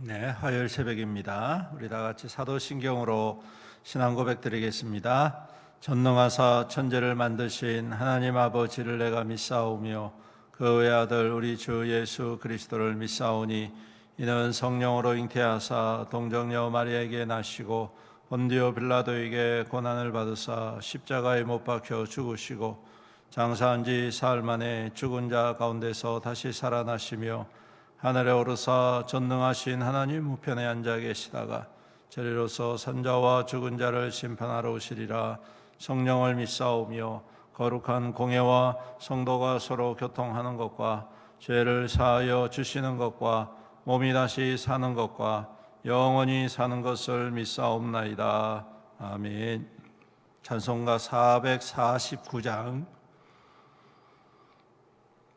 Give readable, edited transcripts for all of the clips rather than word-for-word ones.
네, 화요일 새벽입니다. 우리 다 같이 사도신경으로 신앙 고백 드리겠습니다. 전능하사 천지를 만드신 하나님 아버지를 내가 믿사오며 그 외아들 우리 주 예수 그리스도를 믿사오니 이는 성령으로 잉태하사 동정녀 마리아에게 나시고 본디오 빌라도에게 고난을 받으사 십자가에 못 박혀 죽으시고 장사한 지 사흘 만에 죽은 자 가운데서 다시 살아나시며 하늘에 오르사 전능하신 하나님 우편에 앉아 계시다가 저리로서 산자와 죽은 자를 심판하러 오시리라. 성령을 믿사오며 거룩한 공예와 성도가 서로 교통하는 것과 죄를 사하여 주시는 것과 몸이 다시 사는 것과 영원히 사는 것을 믿사옵나이다. 아멘. 찬송가 449장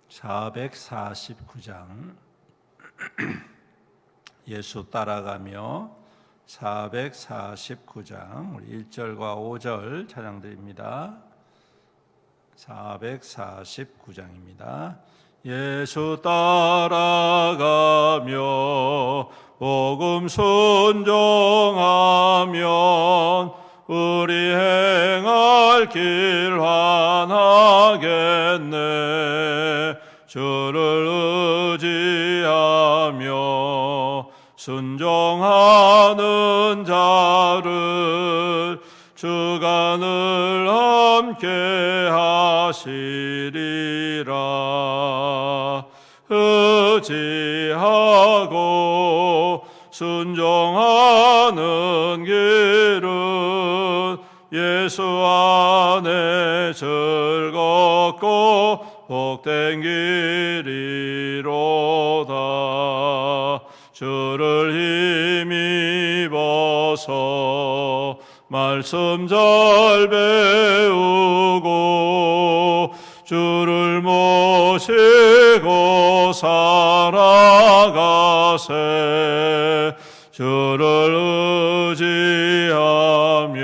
449장 예수 따라가며 449장 우리 1절과 5절 찬양드립니다. 449장입니다. 예수 따라가며 복음 순종하면 우리 행할 길 환하겠네. 주를 의지하며 순종하는 자를 주가 늘 함께 하시리라. 의지하고 순종하는 길은 예수 안에 즐겁고 복된 길이로다. 주를 힘입어서 말씀 잘 배우고 주를 모시고 살아가세. 주를 의지하며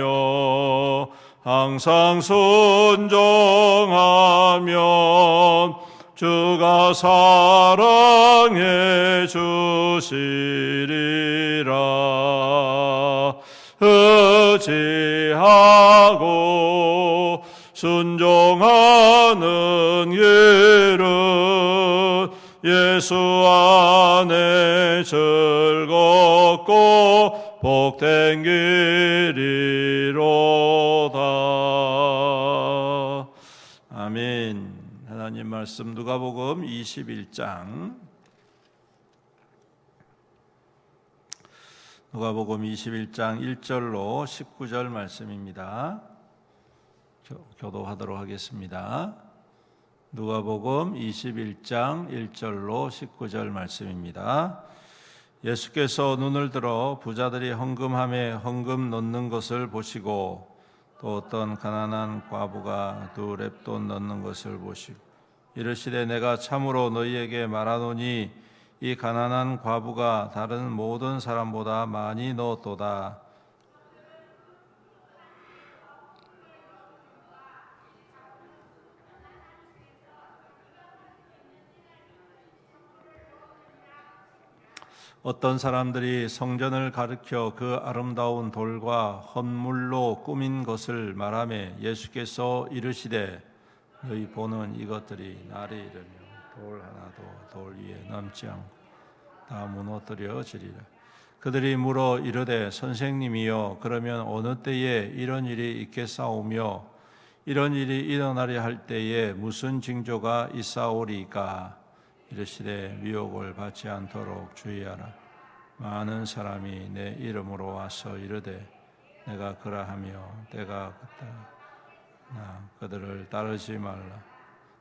항상 순종하면 주가 사랑해 주시리라. 의지하고 순종하는 길은 예수 안에 즐겁고 복된 길이로다. 아멘. 하나님 말씀 누가복음 21장 누가복음 21장 1절로 19절 말씀입니다. 교도하도록 하겠습니다. 누가복음 21장 1절로 19절 말씀입니다. 예수께서 눈을 들어 부자들이 헌금함에 헌금 넣는 것을 보시고 또 어떤 가난한 과부가 두 렙돈 넣는 것을 보시고 이르시되 내가 참으로 너희에게 말하노니 이 가난한 과부가 다른 모든 사람보다 많이 넣었도다. 어떤 사람들이 성전을 가리켜 그 아름다운 돌과 헌물로 꾸민 것을 말하며 예수께서 이르시되 너희 보는 이것들이 날이 이르며 돌 하나도 돌 위에 남지 않고 다 무너뜨려지리라. 그들이 물어 이르되 선생님이여 그러면 어느 때에 이런 일이 있겠사오며 이런 일이 일어나려 할 때에 무슨 징조가 있사오리까? 이르시되 미혹을 받지 않도록 주의하라. 많은 사람이 내 이름으로 와서 이르되 내가 그러하며 때가 나 그들을 따르지 말라.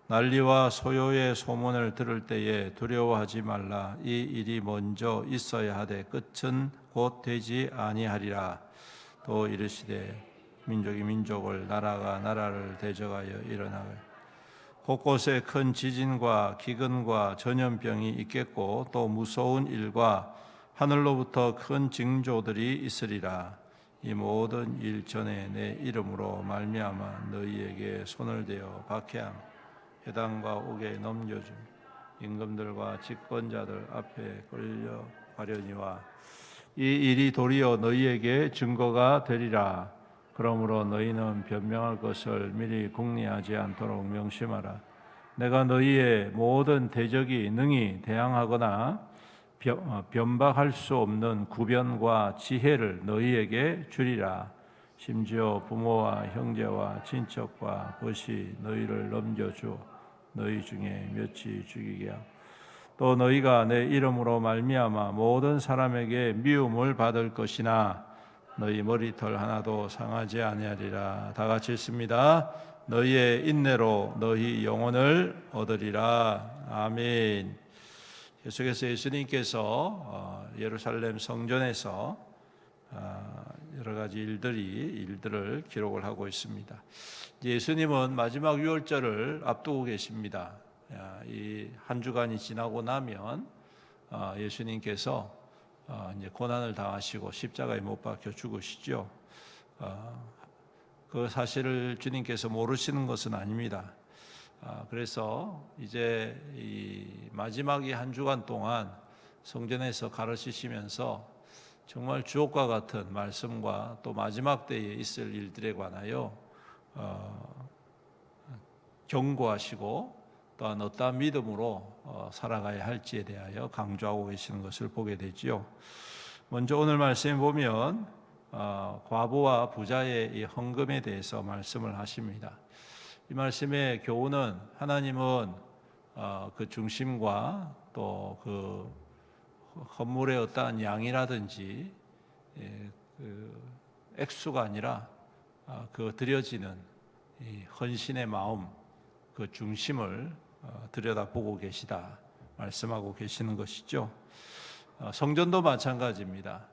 난리와 소요의 소문을 들을 때에 두려워하지 말라. 이 일이 먼저 있어야 하되 끝은 곧 되지 아니하리라. 또 이르시되 민족이 민족을 나라가 나라를 대적하여 일어나갈 곳곳에 큰 지진과 기근과 전염병이 있겠고 또 무서운 일과 하늘로부터 큰 징조들이 있으리라. 이 모든 일 전에 내 이름으로 말미암아 너희에게 손을 대어 박해하며 회당과 옥에 넘겨주며 임금들과 집권자들 앞에 끌려 하려니와 이 일이 도리어 너희에게 증거가 되리라. 그러므로 너희는 변명할 것을 미리 궁리하지 않도록 명심하라. 내가 너희의 모든 대적이 능히 대항하거나 변박할 수 없는 구변과 지혜를 너희에게 주리라. 심지어 부모와 형제와 친척과 벗이 너희를 넘겨주어 너희 중에 몇이 죽이게 하고 또 너희가 내 이름으로 말미암아 모든 사람에게 미움을 받을 것이나 너희 머리털 하나도 상하지 아니하리라. 다 같이 읽습니다. 너희의 인내로 너희 영혼을 얻으리라. 아멘. 계속해서 예수님께서 예루살렘 성전에서 여러 가지 일들을 기록을 하고 있습니다. 예수님은 마지막 유월절을 앞두고 계십니다. 이 한 주간이 지나고 나면 예수님께서 이제 고난을 당하시고 십자가에 못 박혀 죽으시죠. 그 사실을 주님께서 모르시는 것은 아닙니다. 그래서 이제 이 마지막 한 주간 동안 성전에서 가르치시면서 정말 주옥과 같은 말씀과 또 마지막 때에 있을 일들에 관하여 경고하시고 또한 어떠한 믿음으로 살아가야 할지에 대하여 강조하고 계시는 것을 보게 되지요. 먼저 오늘 말씀에 보면 과부와 부자의 이 헌금에 대해서 말씀을 하십니다. 이 말씀의 교훈은 하나님은 그 중심과 또 그 헌물의 어떠한 양이라든지 그 액수가 아니라 그 드려지는 이 헌신의 마음, 그 중심을 들여다보고 계시다 말씀하고 계시는 것이죠. 성전도 마찬가지입니다.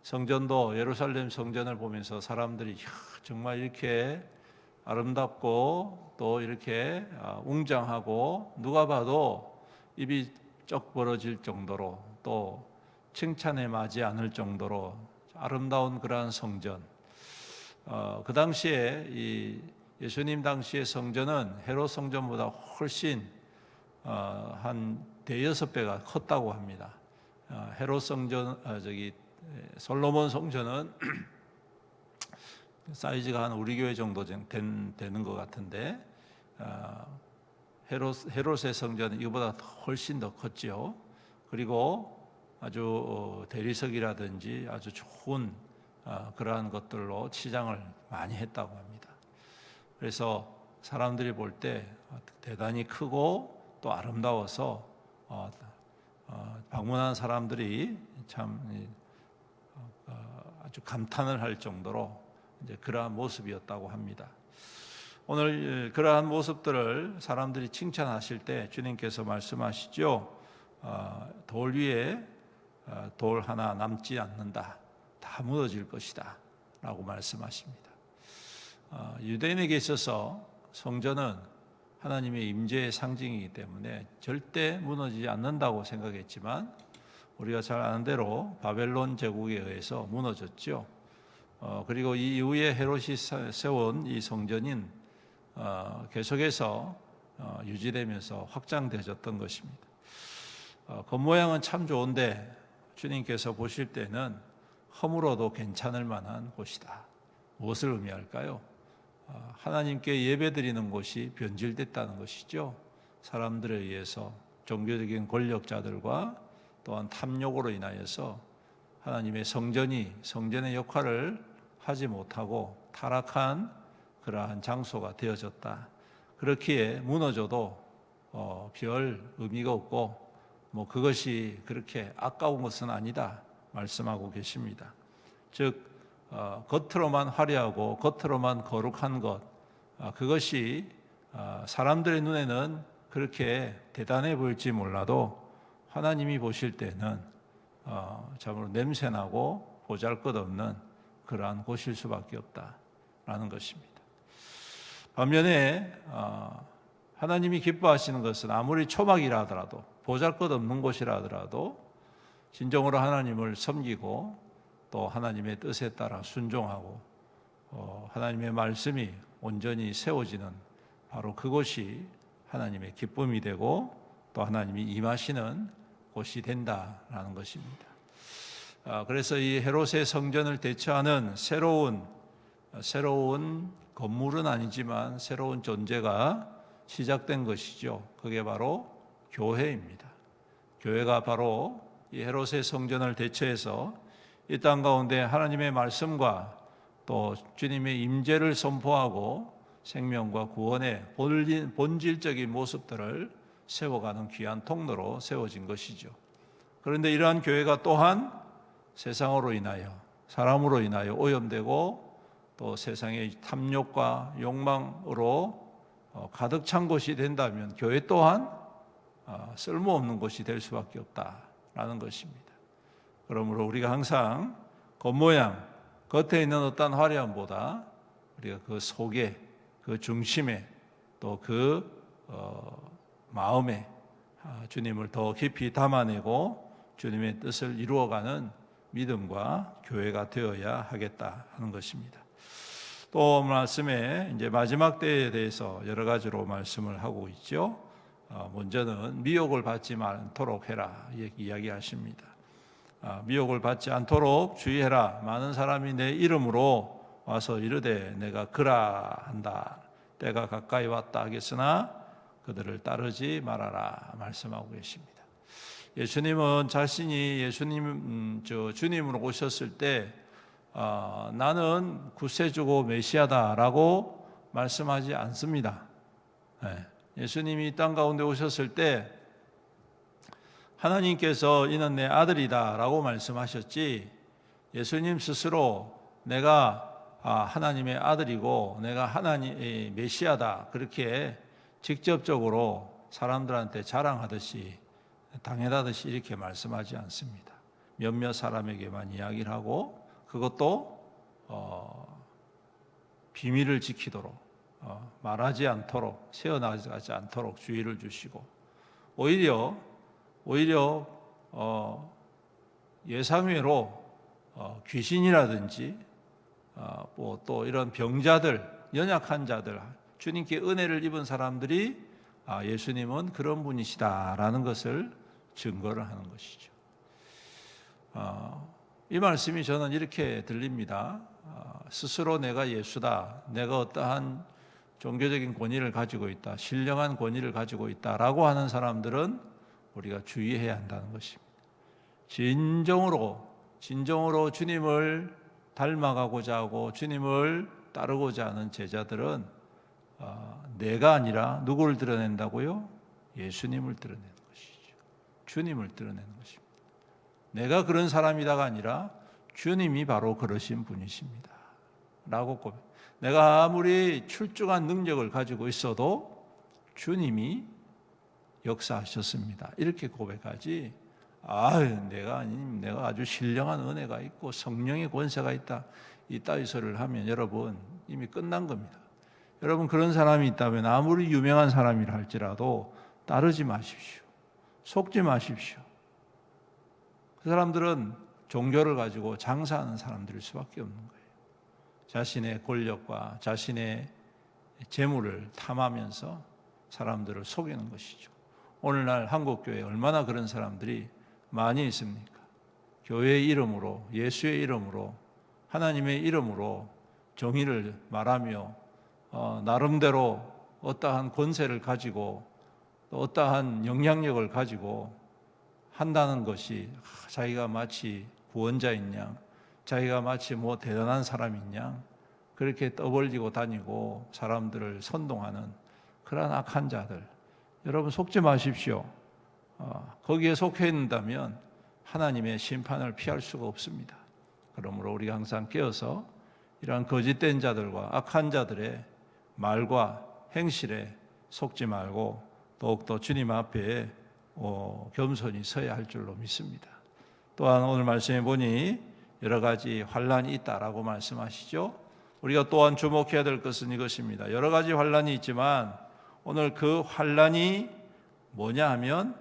성전도 예루살렘 성전을 보면서 사람들이 정말 이렇게 아름답고 또 이렇게 웅장하고 누가 봐도 입이 쩍 벌어질 정도로 또 칭찬에 맞지 않을 정도로 아름다운 그러한 성전. 그 당시에 이 예수님 당시의 성전은 헤롯 성전보다 훨씬 한 대여섯 배가 컸다고 합니다. 헤롯 성전, 솔로몬 성전은 사이즈가 한 우리 교회 정도 되는 것 같은데 헤롯의 성전은 이거보다 훨씬 더 컸죠. 그리고 아주 대리석이라든지 아주 좋은 그러한 것들로 치장을 많이 했다고 합니다. 그래서 사람들이 볼 때 대단히 크고 또 아름다워서 방문한 사람들이 참 아주 감탄을 할 정도로 이제 그러한 모습이었다고 합니다. 오늘 그러한 모습들을 사람들이 칭찬하실 때 주님께서 말씀하시죠. 돌 위에 돌 하나 남지 않는다. 다 무너질 것이다. 라고 말씀하십니다. 유대인에게 있어서 성전은 하나님의 임재의 상징이기 때문에 절대 무너지지 않는다고 생각했지만 우리가 잘 아는 대로 바벨론 제국에 의해서 무너졌죠. 그리고 이 이후에 헤롯이 세운 이 성전인 계속해서 유지되면서 확장되어졌던 것입니다. 겉모양은 참 좋은데 주님께서 보실 때는 허물어도 괜찮을 만한 곳이다. 무엇을 의미할까요? 하나님께 예배드리는 곳이 변질됐다는 것이죠. 사람들에 의해서 종교적인 권력자들과 또한 탐욕으로 인하여서 하나님의 성전의 역할을 하지 못하고 타락한 그러한 장소가 되어졌다. 그렇기에 무너져도 별 의미가 없고 그것이 그렇게 아까운 것은 아니다 말씀하고 계십니다. 즉 겉으로만 화려하고 겉으로만 거룩한 것, 그것이 사람들의 눈에는 그렇게 대단해 보일지 몰라도 하나님이 보실 때는 참으로 냄새나고 보잘것없는 그러한 곳일 수밖에 없다라는 것입니다. 반면에 하나님이 기뻐하시는 것은 아무리 초막이라 하더라도 보잘것없는 곳이라 하더라도 진정으로 하나님을 섬기고 또 하나님의 뜻에 따라 순종하고 하나님의 말씀이 온전히 세워지는 바로 그곳이 하나님의 기쁨이 되고 또 하나님이 임하시는 곳이 된다라는 것입니다. 그래서 이 헤롯의 성전을 대처하는 새로운 건물은 아니지만 새로운 존재가 시작된 것이죠. 그게 바로 교회입니다. 교회가 바로 이 헤롯의 성전을 대처해서 이 땅 가운데 하나님의 말씀과 또 주님의 임재를 선포하고 생명과 구원의 본질적인 모습들을 세워가는 귀한 통로로 세워진 것이죠. 그런데 이러한 교회가 또한 세상으로 인하여, 사람으로 인하여 오염되고 또 세상의 탐욕과 욕망으로 가득 찬 곳이 된다면 교회 또한 쓸모없는 곳이 될 수밖에 없다라는 것입니다. 그러므로 우리가 항상 겉모양, 겉에 있는 어떤 화려함보다 우리가 그 속에, 그 중심에 또 그 마음에 주님을 더 깊이 담아내고 주님의 뜻을 이루어가는 믿음과 교회가 되어야 하겠다 하는 것입니다. 또 말씀에 이제 마지막 때에 대해서 여러 가지로 말씀을 하고 있죠. 먼저는 미혹을 받지 않도록 해라 이야기하십니다. 미혹을 받지 않도록 주의해라. 많은 사람이 내 이름으로 와서 이르되 내가 그라 한다. 때가 가까이 왔다 하겠으나 그들을 따르지 말아라 말씀하고 계십니다. 예수님은 자신이 주님으로 오셨을 때 나는 구세주고 메시아다라고 말씀하지 않습니다. 예수님이 이 땅 가운데 오셨을 때 하나님께서 이는 내 아들이다라고 말씀하셨지, 예수님 스스로 내가 하나님의 아들이고 내가 하나님의 메시아다 그렇게 직접적으로 사람들한테 자랑하듯이 당연하듯이 이렇게 말씀하지 않습니다. 몇몇 사람에게만 이야기를 하고 그것도 비밀을 지키도록 말하지 않도록, 새어나가지 않도록 주의를 주시고, 오히려 예상외로 귀신이라든지 또 이런 병자들, 연약한 자들, 주님께 은혜를 입은 사람들이 예수님은 그런 분이시다라는 것을 증거를 하는 것이죠. 이 말씀이 저는 이렇게 들립니다. 스스로 내가 예수다, 내가 어떠한 종교적인 권위를 가지고 있다, 신령한 권위를 가지고 있다라고 하는 사람들은 우리가 주의해야 한다는 것입니다. 진정으로 주님을 닮아가고자 하고 주님을 따르고자 하는 제자들은 내가 아니라 누구를 드러낸다고요? 예수님을 드러내는 것이죠. 주님을 드러내는 것입니다. 내가 그런 사람이다가 아니라 주님이 바로 그러신 분이십니다 라고 고백. 내가 아무리 출중한 능력을 가지고 있어도 주님이 역사하셨습니다 이렇게 고백하지, 내가 아주 신령한 은혜가 있고 성령의 권세가 있다 이따위 소리를 하면 여러분 이미 끝난 겁니다. 여러분 그런 사람이 있다면 아무리 유명한 사람이라 할지라도 따르지 마십시오. 속지 마십시오. 그 사람들은 종교를 가지고 장사하는 사람들일 수밖에 없는 거예요. 자신의 권력과 자신의 재물을 탐하면서 사람들을 속이는 것이죠. 오늘날 한국교회에 얼마나 그런 사람들이 많이 있습니까? 교회의 이름으로, 예수의 이름으로, 하나님의 이름으로 정의를 말하며 나름대로 어떠한 권세를 가지고 또 어떠한 영향력을 가지고 한다는 것이 자기가 마치 구원자인 양, 자기가 마치 대단한 사람인 양 그렇게 떠벌리고 다니고 사람들을 선동하는 그러한 악한 자들, 여러분 속지 마십시오. 거기에 속해 있는다면 하나님의 심판을 피할 수가 없습니다. 그러므로 우리가 항상 깨어서 이러한 거짓된 자들과 악한 자들의 말과 행실에 속지 말고 더욱더 주님 앞에 겸손히 서야 할 줄로 믿습니다. 또한 오늘 말씀해 보니 여러 가지 환난이 있다라고 말씀하시죠. 우리가 또한 주목해야 될 것은 이것입니다. 여러 가지 환난이 있지만 오늘 그 환난이 뭐냐 하면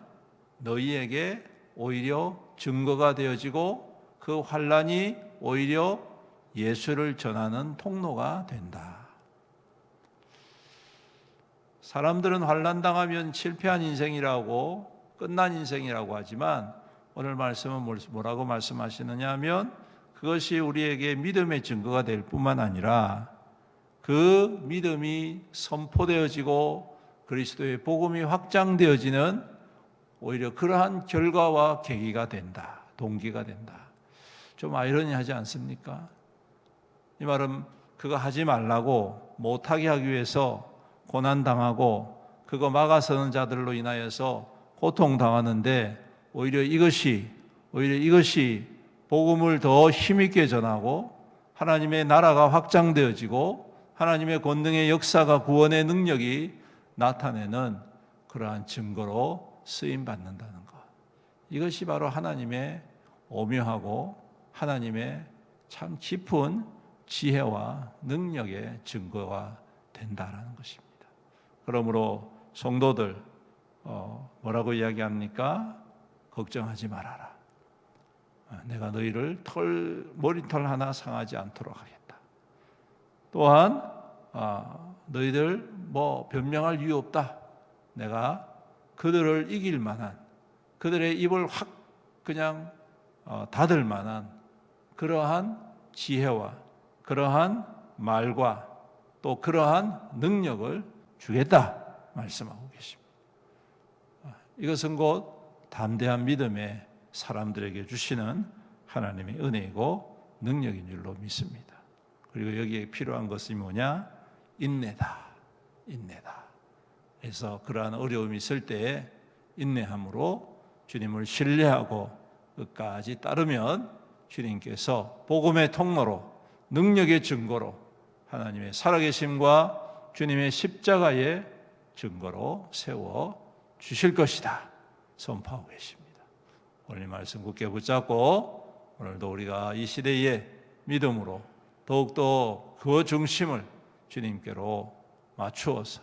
너희에게 오히려 증거가 되어지고 그 환난이 오히려 예수를 전하는 통로가 된다. 사람들은 환난 당하면 실패한 인생이라고 끝난 인생이라고 하지만 오늘 말씀은 뭐라고 말씀하시느냐 하면 그것이 우리에게 믿음의 증거가 될 뿐만 아니라 그 믿음이 선포되어지고 그리스도의 복음이 확장되어지는 오히려 그러한 결과와 계기가 된다. 동기가 된다. 좀 아이러니하지 않습니까? 이 말은 그거 하지 말라고 못하게 하기 위해서 고난당하고 그거 막아서는 자들로 인하여서 고통당하는데 오히려 이것이 복음을 더 힘있게 전하고 하나님의 나라가 확장되어지고 하나님의 권능의 역사가 구원의 능력이 나타내는 그러한 증거로 쓰임받는다는 것. 이것이 바로 하나님의 오묘하고 하나님의 참 깊은 지혜와 능력의 증거가 된다는 것입니다. 그러므로 성도들 뭐라고 이야기합니까? 걱정하지 말아라. 내가 너희를 머리털 하나 상하지 않도록 하겠다. 또한 너희들 변명할 이유 없다. 내가 그들을 이길 만한, 그들의 입을 확 그냥 닫을 만한 그러한 지혜와 그러한 말과 또 그러한 능력을 주겠다 말씀하고 계십니다. 이것은 곧 담대한 믿음의 사람들에게 주시는 하나님의 은혜이고 능력인 줄로 믿습니다. 그리고 여기에 필요한 것이 뭐냐? 인내다. 그래서 그러한 어려움이 있을 때에 인내함으로 주님을 신뢰하고 끝까지 따르면 주님께서 복음의 통로로 능력의 증거로 하나님의 살아계심과 주님의 십자가의 증거로 세워 주실 것이다 선포하고 계십니다. 오늘 말씀 굳게 붙잡고 오늘도 우리가 이 시대의 믿음으로 더욱더 그 중심을 주님께로 맞추어서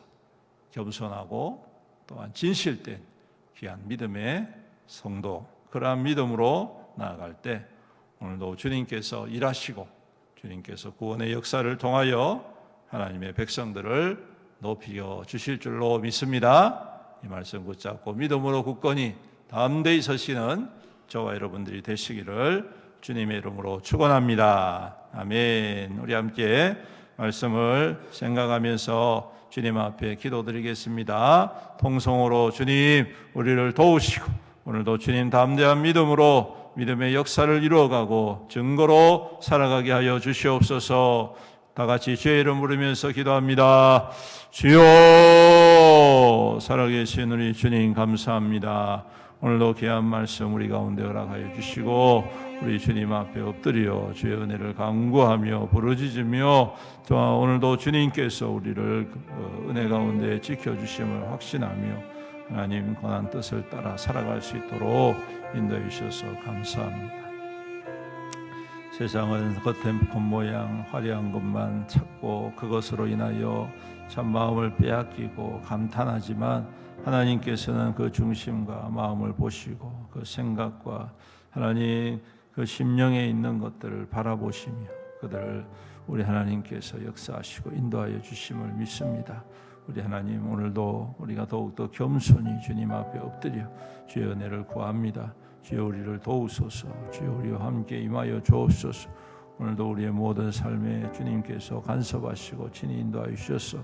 겸손하고 또한 진실된 귀한 믿음의 성도, 그러한 믿음으로 나아갈 때 오늘도 주님께서 일하시고 주님께서 구원의 역사를 통하여 하나님의 백성들을 높여 주실 줄로 믿습니다. 이 말씀 붙잡고 믿음으로 굳건히 담대히 서시는 저와 여러분들이 되시기를 주님의 이름으로 축원합니다. 아멘. 우리 함께 말씀을 생각하면서 주님 앞에 기도드리겠습니다. 통성으로 주님 우리를 도우시고 오늘도 주님 담대한 믿음으로 믿음의 역사를 이루어가고 증거로 살아가게 하여 주시옵소서. 다 같이 주의 이름 부르면서 기도합니다. 주여, 살아계신 우리 주님 감사합니다. 오늘도 귀한 말씀 우리 가운데 허락하여 주시고 우리 주님 앞에 엎드려 주의 은혜를 간구하며 부르짖으며 또한 오늘도 주님께서 우리를 은혜 가운데 지켜주심을 확신하며 하나님 권한 뜻을 따라 살아갈 수 있도록 인도해 주셔서 감사합니다. 세상은 겉의 겉모양 화려한 것만 찾고 그것으로 인하여 참 마음을 빼앗기고 감탄하지만 하나님께서는 그 중심과 마음을 보시고 그 생각과 하나님 그 심령에 있는 것들을 바라보시며 그들을 우리 하나님께서 역사하시고 인도하여 주심을 믿습니다. 우리 하나님 오늘도 우리가 더욱더 겸손히 주님 앞에 엎드려 주의 은혜를 구합니다. 주여 우리를 도우소서. 주여 우리와 함께 임하여 주옵소서. 오늘도 우리의 모든 삶에 주님께서 간섭하시고 친히 인도하여 주셔서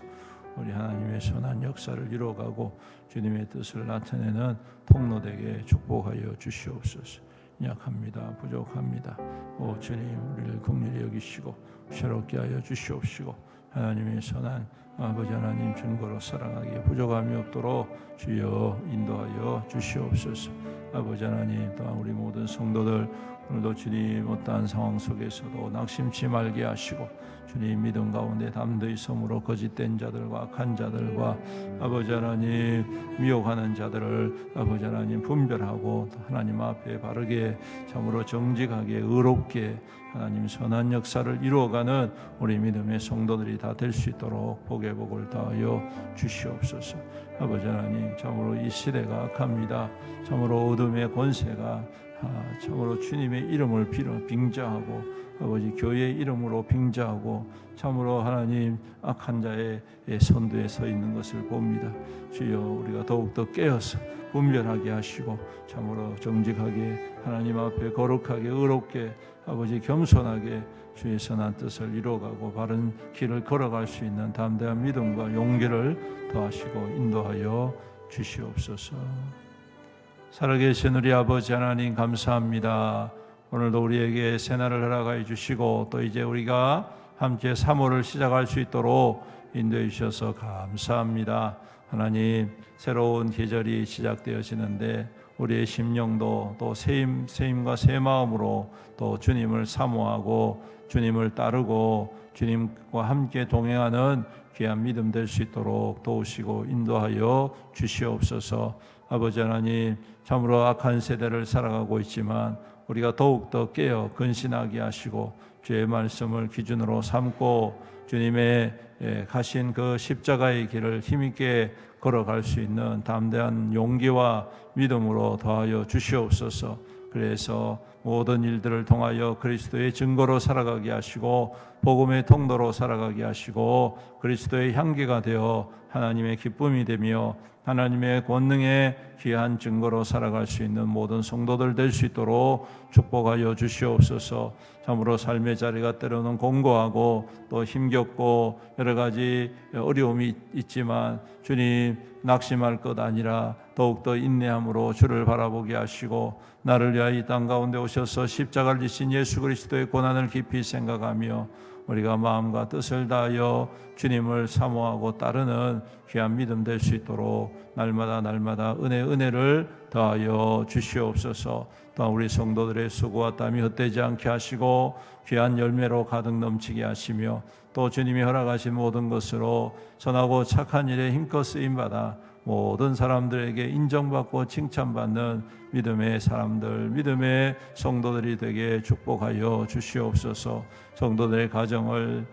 우리 하나님의 선한 역사를 이루어가고 주님의 뜻을 나타내는 통로되게 축복하여 주시옵소서. 약합니다. 부족합니다. 오 주님 우리를 긍휼히 여기시고 새롭게 하여 주시옵시고 하나님의 선한 아버지 하나님 증거로 살아가기에 부족함이 없도록 주여 인도하여 주시옵소서. 아버지 하나님 또한 우리 모든 성도들 오늘도 주님 어떠한 상황 속에서도 낙심치 말게 하시고 주님 믿음 가운데 담대히 섬으로 거짓된 자들과 악한 자들과 아버지 하나님 미혹하는 자들을 아버지 하나님 분별하고 하나님 앞에 바르게 참으로 정직하게 의롭게 하나님 선한 역사를 이루어가는 우리 믿음의 성도들이 다 될 수 있도록 복의 복을 다하여 주시옵소서. 아버지 하나님 참으로 이 시대가 악합니다. 참으로 어둠의 권세가 참으로 주님의 이름을 빌어 빙자하고 아버지 교회의 이름으로 빙자하고 참으로 하나님 악한 자의 선두에 서 있는 것을 봅니다. 주여 우리가 더욱더 깨어서 분별하게 하시고 참으로 정직하게 하나님 앞에 거룩하게 의롭게 아버지 겸손하게 주의 선한 뜻을 이루어가고 바른 길을 걸어갈 수 있는 담대한 믿음과 용기를 더하시고 인도하여 주시옵소서. 살아계신 우리 아버지 하나님 감사합니다. 오늘도 우리에게 새날을 허락하여 주시고 또 이제 우리가 함께 3월을 시작할 수 있도록 인도해 주셔서 감사합니다. 하나님 새로운 계절이 시작되어지는데 우리의 심령도 또 새힘과 새 마음으로 또 주님을 사모하고 주님을 따르고 주님과 함께 동행하는 귀한 믿음 될 수 있도록 도우시고 인도하여 주시옵소서. 아버지 하나님 참으로 악한 세대를 살아가고 있지만 우리가 더욱더 깨어 근신하게 하시고 주의 말씀을 기준으로 삼고 주님의 가신 그 십자가의 길을 힘있게 걸어갈 수 있는 담대한 용기와 믿음으로 더하여 주시옵소서. 그래서 모든 일들을 통하여 그리스도의 증거로 살아가게 하시고 복음의 통로로 살아가게 하시고 그리스도의 향기가 되어 하나님의 기쁨이 되며 하나님의 권능의 귀한 증거로 살아갈 수 있는 모든 성도들 될 수 있도록 축복하여 주시옵소서. 참으로 삶의 자리가 때로는 공고하고 또 힘겹고 여러 가지 어려움이 있지만 주님 낙심할 것 아니라 더욱더 인내함으로 주를 바라보게 하시고 나를 위하여 이 땅 가운데 오셔서 십자가를 지신 예수 그리스도의 고난을 깊이 생각하며 우리가 마음과 뜻을 다하여 주님을 사모하고 따르는 귀한 믿음 될 수 있도록 날마다 은혜를 더하여 주시옵소서. 또한 우리 성도들의 수고와 땀이 헛되지 않게 하시고 귀한 열매로 가득 넘치게 하시며 또 주님이 허락하신 모든 것으로 선하고 착한 일에 힘껏 쓰임받아 모든 사람들에게 인정받고 칭찬받는 믿음의 사람들, 믿음의 성도들이 되게 축복하여 주시옵소서. 성도들의 가정을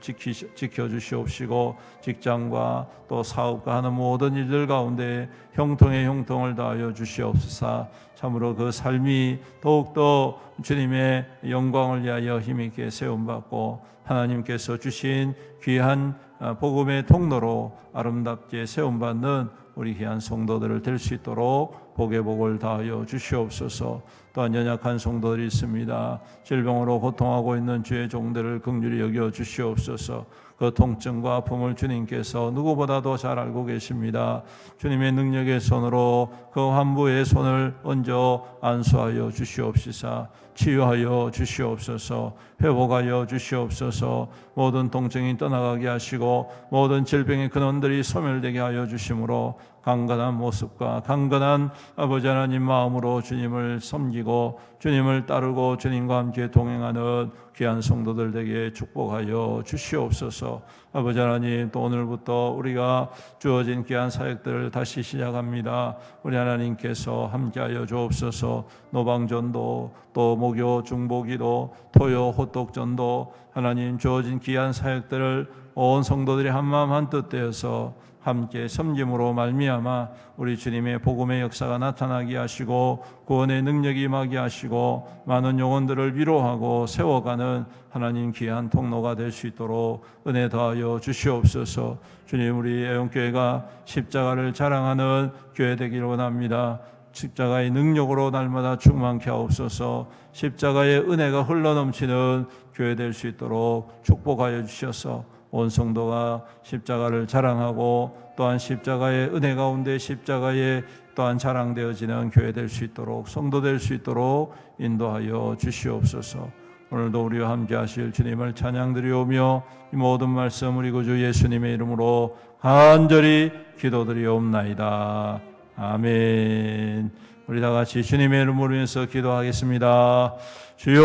지켜주시옵시고 직장과 또 사업과 하는 모든 일들 가운데 형통의 형통을 다하여 주시옵소서. 참으로 그 삶이 더욱더 주님의 영광을 위하여 힘있게 세움받고 하나님께서 주신 귀한 복음의 통로로 아름답게 세움받는 우리 귀한 성도들을 될 수 있도록 복의 복을 다하여 주시옵소서. 또한 연약한 성도들이 있습니다. 질병으로 고통하고 있는 주의 종들을 긍휼히 여겨 주시옵소서. 그 통증과 아픔을 주님께서 누구보다도 잘 알고 계십니다. 주님의 능력의 손으로 그 환부의 손을 얹어 안수하여 주시옵시사. 치유하여 주시옵소서. 회복하여 주시옵소서. 모든 통증이 떠나가게 하시고 모든 질병의 근원들이 소멸되게 하여 주심으로 강건한 모습과 강건한 아버지 하나님 마음으로 주님을 섬기고 주님을 따르고 주님과 함께 동행하는 귀한 성도들 되게 축복하여 주시옵소서. 아버지 하나님 또 오늘부터 우리가 주어진 귀한 사역들을 다시 시작합니다. 우리 하나님께서 함께하여 주옵소서. 노방전도 또 목요 중보기도 토요 호떡전도 하나님 주어진 귀한 사역들을 온 성도들이 한마음 한뜻 되어서 함께 섬김으로 말미암아 우리 주님의 복음의 역사가 나타나게 하시고 구원의 능력이 임하게 하시고 많은 영혼들을 위로하고 세워가는 하나님 귀한 통로가 될 수 있도록 은혜 더하여 주시옵소서. 주님 우리 애용교회가 십자가를 자랑하는 교회 되기를 원합니다. 십자가의 능력으로 날마다 충만케 하옵소서. 십자가의 은혜가 흘러넘치는 교회 될 수 있도록 축복하여 주셔서 온 성도가 십자가를 자랑하고 또한 십자가의 은혜 가운데 십자가에 또한 자랑되어지는 교회 될 수 있도록 성도 될 수 있도록 인도하여 주시옵소서. 오늘도 우리와 함께 하실 주님을 찬양드리오며 이 모든 말씀 우리 구주 예수님의 이름으로 간절히 기도드리옵나이다. 아멘. 우리 다 같이 주님의 이름으로 인해서 기도하겠습니다. 주여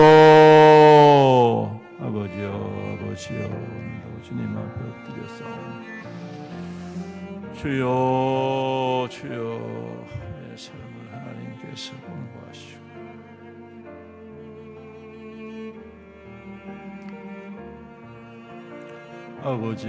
아버지여 아버지여 주님 앞에 엎드렸사오니 주여 주여 내 삶을 하나님께서 공부하시오. 아버지